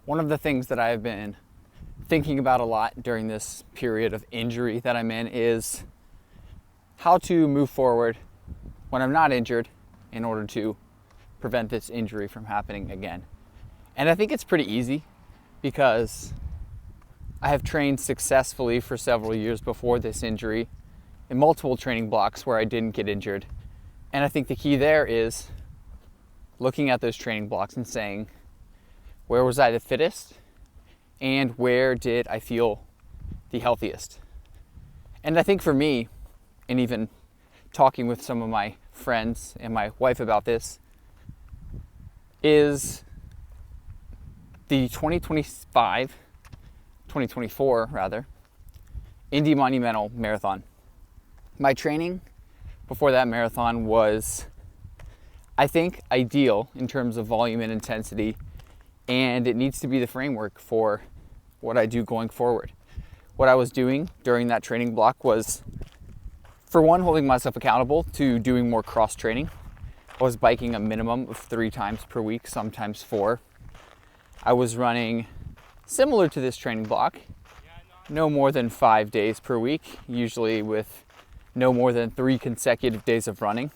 One of the things that I've been thinking about a lot during this period of injury that I'm in is how to move forward when I'm not injured in order to prevent this injury from happening again. And I think it's pretty easy because I have trained successfully for several years before this injury in multiple training blocks where I didn't get injured. And I think the key there is looking at those training blocks and saying, where was I the fittest and where did I feel the healthiest? And I think for me, and even talking with some of my friends and my wife about this, is the 2024 Indy Monumental Marathon. My training before that marathon was, I think, ideal in terms of volume and intensity, and it needs to be the framework for what I do going forward. What I was doing during that training block was, for one, holding myself accountable to doing more cross training. I was biking a minimum of 3 times per week, sometimes 4. I was running similar to this training block, no more than 5 days per week, usually with no more than 3 consecutive days of running.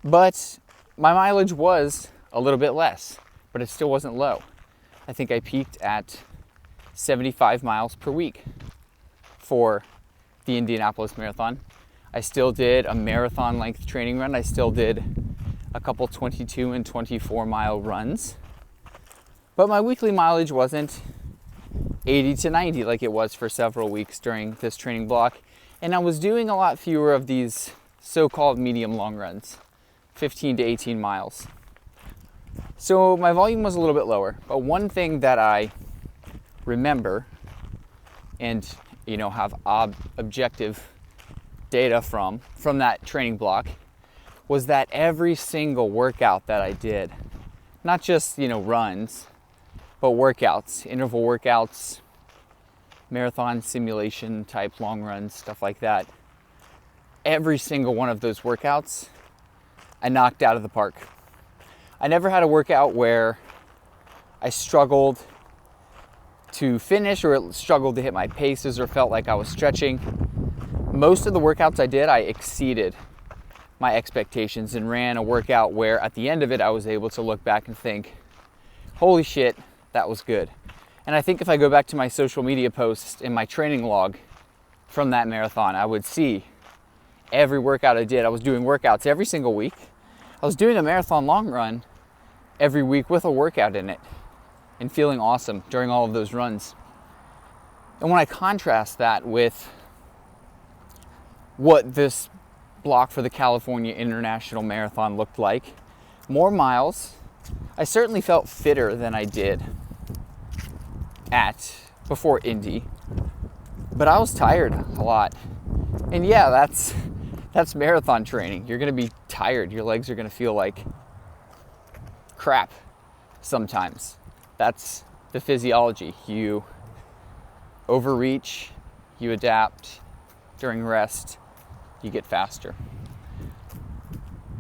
But my mileage was a little bit less, but it still wasn't low. I think I peaked at 75 miles per week for the Indianapolis Marathon. I still did a marathon length training run. I still did a couple 22 and 24 mile runs. But my weekly mileage wasn't 80 to 90 like it was for several weeks during this training block. And I was doing a lot fewer of these so-called medium long runs, 15 to 18 miles. So my volume was a little bit lower. But one thing that I remember and have objective data from that training block was that every single workout that I did, not just runs, but workouts, interval workouts, marathon simulation type long runs, stuff like that, every single one of those workouts I knocked out of the park. I never had a workout where I struggled to finish or struggled to hit my paces or felt like I was stretching. Most of the workouts I did, I exceeded my expectations and ran a workout where at the end of it, I was able to look back and think, holy shit, that was good. And I think if I go back to my social media posts in my training log from that marathon, I would see every workout I did. I was doing workouts every single week. I was doing a marathon long run every week with a workout in it and feeling awesome during all of those runs. And when I contrast that with what this block for the California International Marathon looked like, more miles, I certainly felt fitter than I did before Indy, but I was tired a lot. And yeah, that's marathon training. You're gonna be tired. Your legs are gonna feel like crap sometimes. That's the physiology. You overreach, you adapt. During rest, you get faster.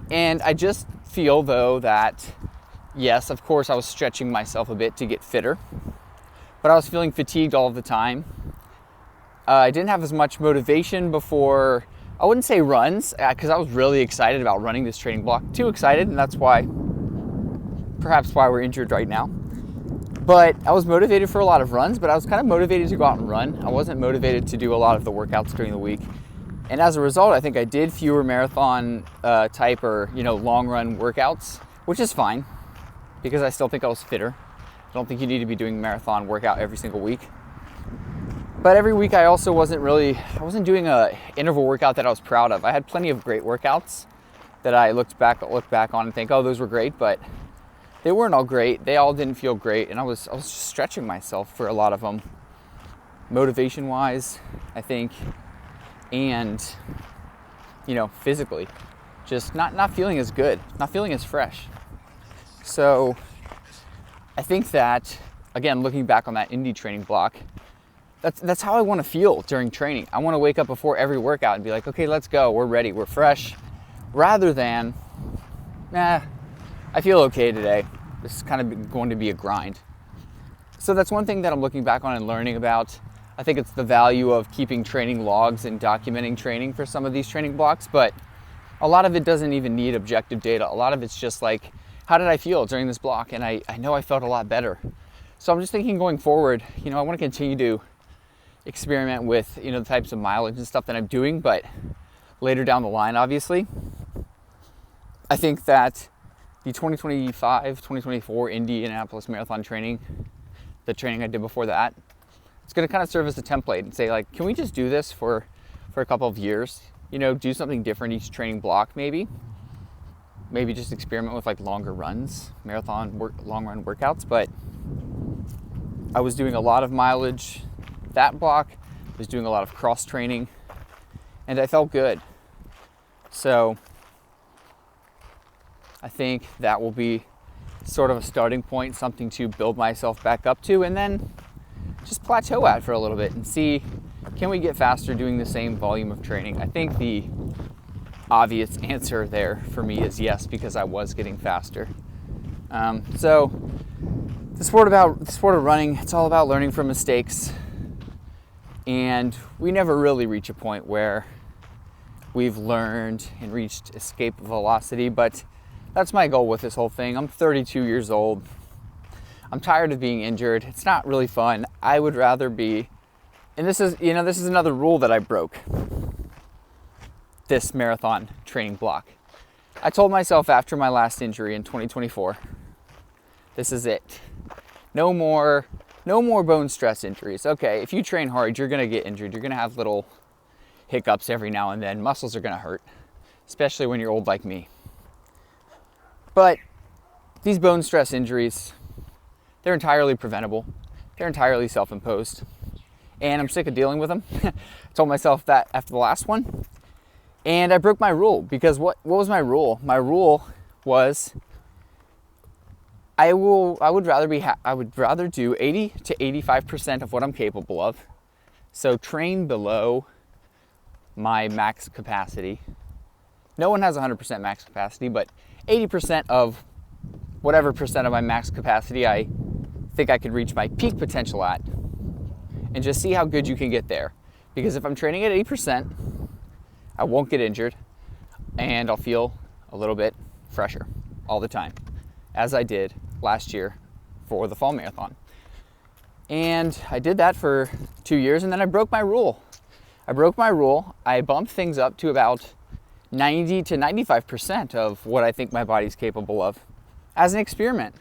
And I just feel though that, yes, of course I was stretching myself a bit to get fitter, but I was feeling fatigued all of the time. I didn't have as much motivation before, I wouldn't say runs, because I was really excited about running this training block. Too excited, and that's perhaps why we're injured right now. But I was motivated for a lot of runs, but I was kind of motivated to go out and run. I wasn't motivated to do a lot of the workouts during the week. And as a result, I think I did fewer marathon type or long run workouts, which is fine because I still think I was fitter. I don't think you need to be doing a marathon workout every single week. But every week I also wasn't doing a interval workout that I was proud of. I had plenty of great workouts that I look back on and think, oh, those were great, but they weren't all great. They all didn't feel great, and I was just stretching myself for a lot of them, motivation-wise, I think, and physically, just not feeling as good, not feeling as fresh. So I think that, again, looking back on that Indy training block, that's how I want to feel during training. I want to wake up before every workout and be like, okay, let's go, we're ready, we're fresh, rather than, I feel okay today. This is kind of going to be a grind. So that's one thing that I'm looking back on and learning about. I think it's the value of keeping training logs and documenting training for some of these training blocks, but a lot of it doesn't even need objective data. A lot of it's just like, how did I feel during this block? And I know I felt a lot better. So I'm just thinking going forward, I want to continue to experiment with, the types of mileage and stuff that I'm doing, but later down the line, obviously. I think that the 2025, 2024 Indianapolis Marathon training, the training I did before that, it's going to kind of serve as a template and say, like, can we just do this for a couple of years? Do something different each training block, maybe just experiment with like longer runs, long run workouts. But I was doing a lot of mileage that block, I was doing a lot of cross training, and I felt good. So I think that will be sort of a starting point, something to build myself back up to, and then just plateau at for a little bit and see, can we get faster doing the same volume of training? I think the obvious answer there for me is yes, because I was getting faster. So the sport of running, it's all about learning from mistakes, and we never really reach a point where we've learned and reached escape velocity, but that's my goal with this whole thing. I'm 32 years old. I'm tired of being injured. It's not really fun. I would rather be, and this is another rule that I broke this marathon training block. I told myself after my last injury in 2024, this is it. No more bone stress injuries. Okay, if you train hard, you're gonna get injured. You're gonna have little hiccups every now and then. Muscles are gonna hurt, especially when you're old like me. But these bone stress injuries, they're entirely preventable. They're entirely self-imposed. And I'm sick of dealing with them. I told myself that after the last one. And I broke my rule, because what was my rule? My rule was I would rather do 80 to 85% of what I'm capable of. So train below my max capacity. No one has 100% max capacity, but 80% of whatever percent of my max capacity I think I could reach my peak potential at, and just see how good you can get there. Because if I'm training at 80%, I won't get injured, and I'll feel a little bit fresher all the time, as I did last year for the fall marathon. And I did that for 2 years, and then I broke my rule. I bumped things up to about 90 to 95% of what I think my body's capable of as an experiment.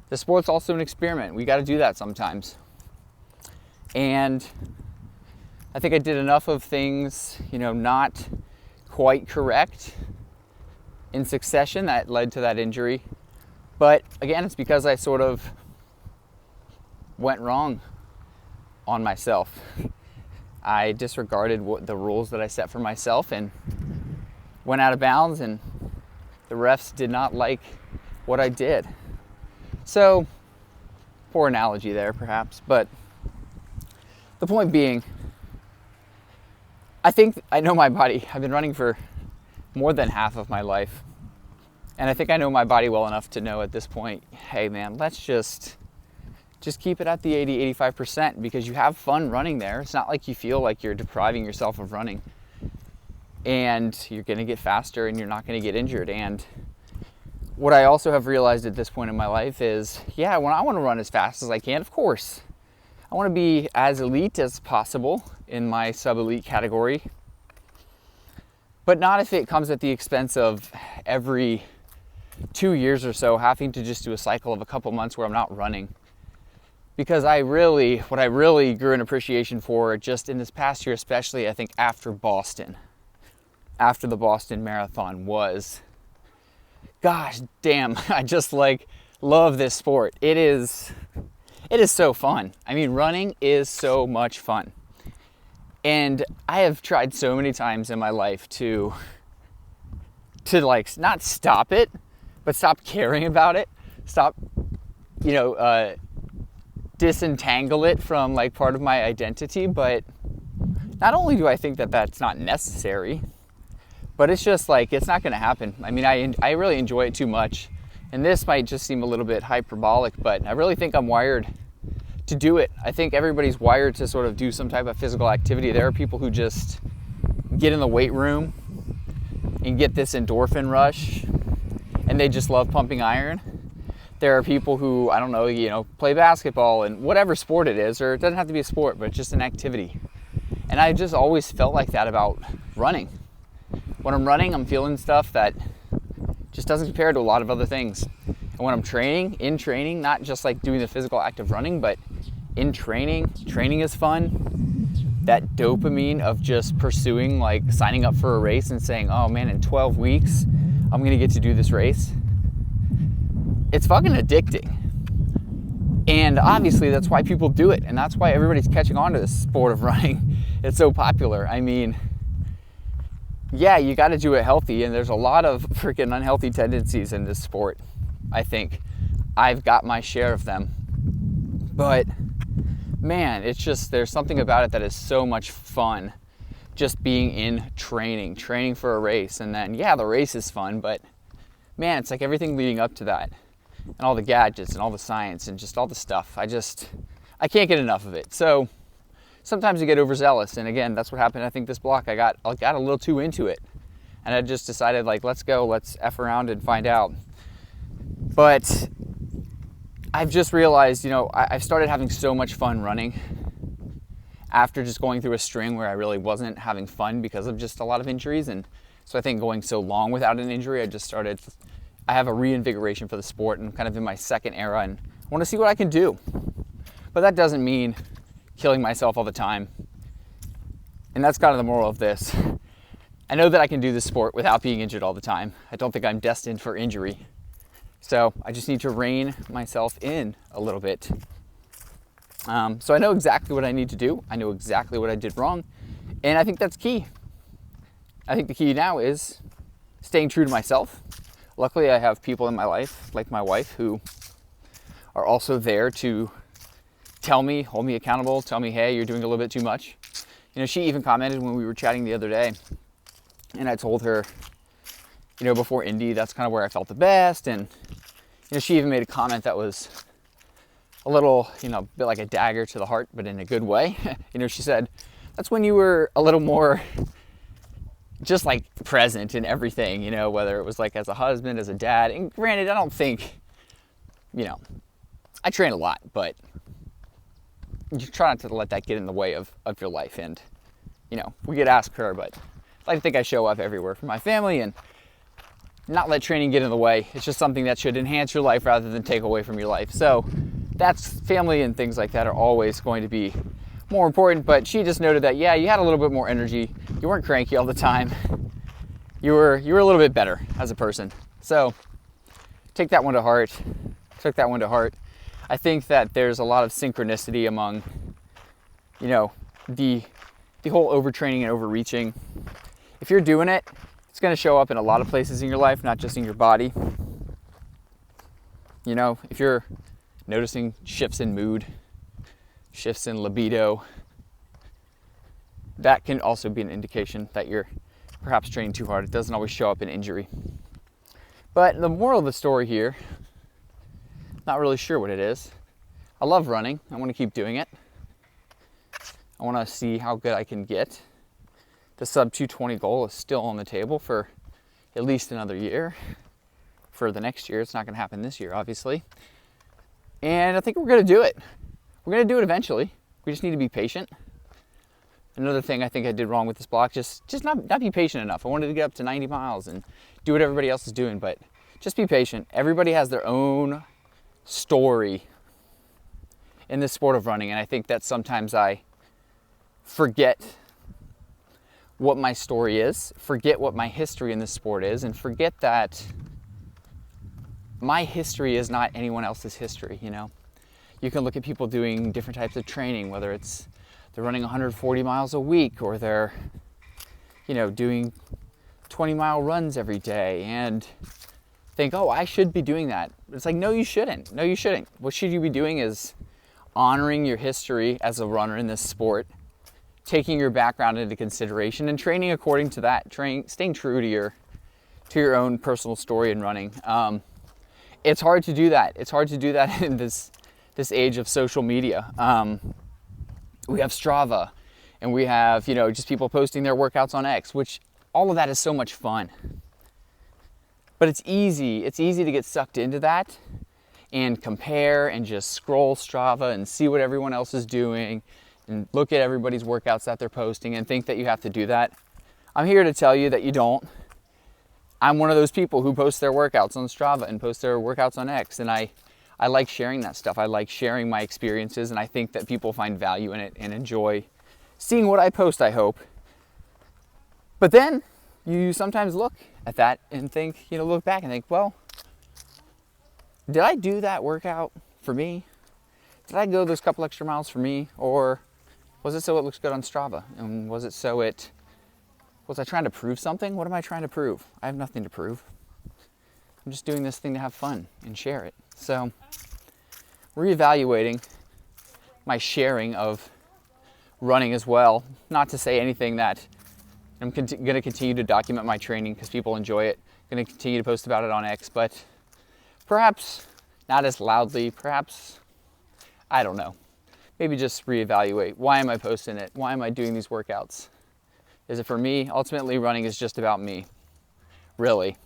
The sport's also an experiment. We got to do that sometimes. And I think I did enough of things, not quite correct in succession that led to that injury. But again, it's because I sort of went wrong on myself. I disregarded the rules that I set for myself and went out of bounds, and the refs did not like what I did. So, poor analogy there perhaps, but the point being, I think I know my body. I've been running for more than half of my life, and I think I know my body well enough to know at this point, hey man, let's just keep it at the 80-85%, because you have fun running there. It's not like you feel like you're depriving yourself of running, and you're going to get faster and you're not going to get injured. And what I also have realized at this point in my life is, yeah, when I want to run as fast as I can, of course, I want to be as elite as possible in my sub-elite category, but not if it comes at the expense of every 2 years or so having to just do a cycle of a couple months where I'm not running. Because what I really grew an appreciation for just in this past year, especially I think after the Boston Marathon, was, gosh damn, I just love this sport. It is so fun. I mean, running is so much fun. And I have tried so many times in my life to not stop it, but stop caring about it. Stop, disentangle it from part of my identity. But not only do I think that that's not necessary, but it's just it's not going to happen. I mean, I really enjoy it too much. And this might just seem a little bit hyperbolic, but I really think I'm wired to do it. I think everybody's wired to sort of do some type of physical activity. There are people who just get in the weight room and get this endorphin rush and they just love pumping iron. There are people who, I don't know, play basketball and whatever sport it is, or it doesn't have to be a sport, but just an activity. And I just always felt like that about running. When I'm running, I'm feeling stuff that just doesn't compare to a lot of other things. And when I'm in training, not just like doing the physical act of running, but in training is fun. That dopamine of just pursuing, like signing up for a race and saying, oh man, in 12 weeks, I'm gonna get to do this race. It's fucking addicting. And obviously that's why people do it. And that's why everybody's catching on to this sport of running. It's so popular. I mean, yeah, you got to do it healthy. And there's a lot of freaking unhealthy tendencies in this sport. I think I've got my share of them. But man, it's just, there's something about it that is so much fun. Just being in training for a race. And then, yeah, the race is fun, but man, it's like everything leading up to that. And all the gadgets and all the science and just all the stuff. I can't get enough of it. So sometimes you get overzealous. And again, that's what happened. I think this block, I got a little too into it. And I just decided, like, let's go, let's F around and find out. But I've just realized, I've started having so much fun running after just going through a string where I really wasn't having fun because of just a lot of injuries. And so I think going so long without an injury, I have a reinvigoration for the sport and kind of in my second era, and I want to see what I can do. But that doesn't mean killing myself all the time. And that's kind of the moral of this. I know that I can do this sport without being injured all the time. I don't think I'm destined for injury. So I just need to rein myself in a little bit. So I know exactly what I need to do. I know exactly what I did wrong. And I think that's key. I think the key now is staying true to myself. Luckily, I have people in my life, like my wife, who are also there to tell me, hold me accountable, tell me, hey, you're doing a little bit too much. She even commented when we were chatting the other day, and I told her, before Indy, that's kind of where I felt the best. And, she even made a comment that was a little, a bit like a dagger to the heart, but in a good way. She said, that's when you were a little more just like present in everything, whether it was like as a husband, as a dad. And granted, I don't think, I train a lot, but you try not to let that get in the way of your life. And, we could ask her, but I like to think I show up everywhere for my family and not let training get in the way. It's just something that should enhance your life rather than take away from your life. So that's family and things like that are always going to be more important. But she just noted that, yeah, you had a little bit more energy. You weren't cranky all the time. You were a little bit better as a person. So take that one to heart. Took that one to heart. I think that there's a lot of synchronicity among, the whole overtraining and overreaching. If you're doing it, it's going to show up in a lot of places in your life, not just in your body. If you're noticing shifts in mood, shifts in libido, that can also be an indication that you're perhaps training too hard. It doesn't always show up in injury. But the moral of the story here, not really sure what it is. I love running. I want to keep doing it. I want to see how good I can get. The sub 220 goal is still on the table for at least another year. For the next year, it's not going to happen this year, obviously. And I think we're going to do it. We're going to do it eventually. We just need to be patient. Another thing I think I did wrong with this block, just not be patient enough. I wanted to get up to 90 miles and do what everybody else is doing, but just be patient. Everybody has their own story in this sport of running, and I think that sometimes I forget what my story is, forget what my history in this sport is, and forget that my history is not anyone else's history. You can look at people doing different types of training, whether it's they're running 140 miles a week or they're, doing 20-mile runs every day and think, oh, I should be doing that. It's like, no, you shouldn't. No, you shouldn't. What should you be doing is honoring your history as a runner in this sport, taking your background into consideration and training according to that, staying true to your own personal story in running. It's hard to do that. It's hard to do that in this this age of social media. We have Strava, and we have, just people posting their workouts on X, which all of that is so much fun. But it's easy to get sucked into that and compare and just scroll Strava and see what everyone else is doing and look at everybody's workouts that they're posting and think that you have to do that. I'm here to tell you that you don't. I'm one of those people who post their workouts on Strava and post their workouts on X, and I like sharing that stuff. I like sharing my experiences, and I think that people find value in it and enjoy seeing what I post, I hope. But then you sometimes look at that and think, look back and think, well, did I do that workout for me? Did I go those couple extra miles for me? Or was it so it looks good on Strava? And was I trying to prove something? What am I trying to prove? I have nothing to prove. I'm just doing this thing to have fun and share it. So, reevaluating my sharing of running as well. Not to say anything that I'm going to continue to document my training because people enjoy it. I'm going to continue to post about it on X, but perhaps not as loudly. Perhaps, I don't know. Maybe just reevaluate. Why am I posting it? Why am I doing these workouts? Is it for me? Ultimately, running is just about me. Really.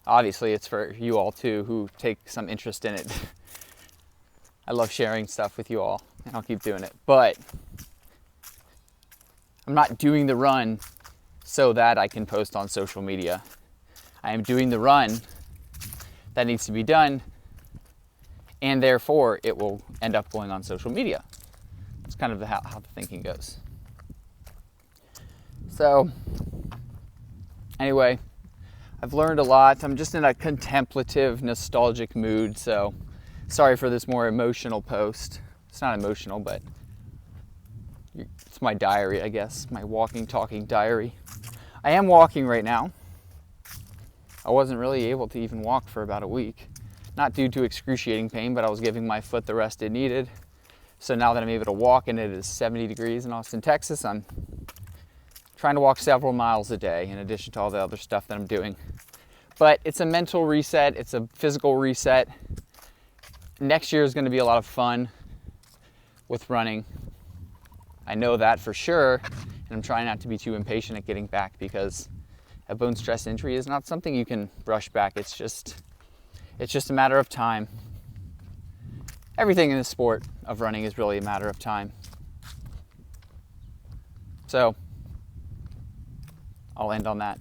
Obviously, it's for you all too who take some interest in it. I love sharing stuff with you all, and I'll keep doing it. But I'm not doing the run so that I can post on social media. I am doing the run that needs to be done, and therefore it will end up going on social media. It's kind of how the thinking goes. So, anyway, I've learned a lot. I'm just in a contemplative, nostalgic mood, so sorry for this more emotional post. It's not emotional, but it's my diary, I guess, my walking, talking diary. I am walking right now. I wasn't really able to even walk for about a week. Not due to excruciating pain, but I was giving my foot the rest it needed. So now that I'm able to walk and it is 70 degrees in Austin, Texas, I'm trying to walk several miles a day in addition to all the other stuff that I'm doing. But it's a mental reset, it's a physical reset. Next year is going to be a lot of fun with running. I know that for sure, and I'm trying not to be too impatient at getting back because a bone stress injury is not something you can brush back. It's just a matter of time. Everything in the sport of running is really a matter of time. So, I'll end on that.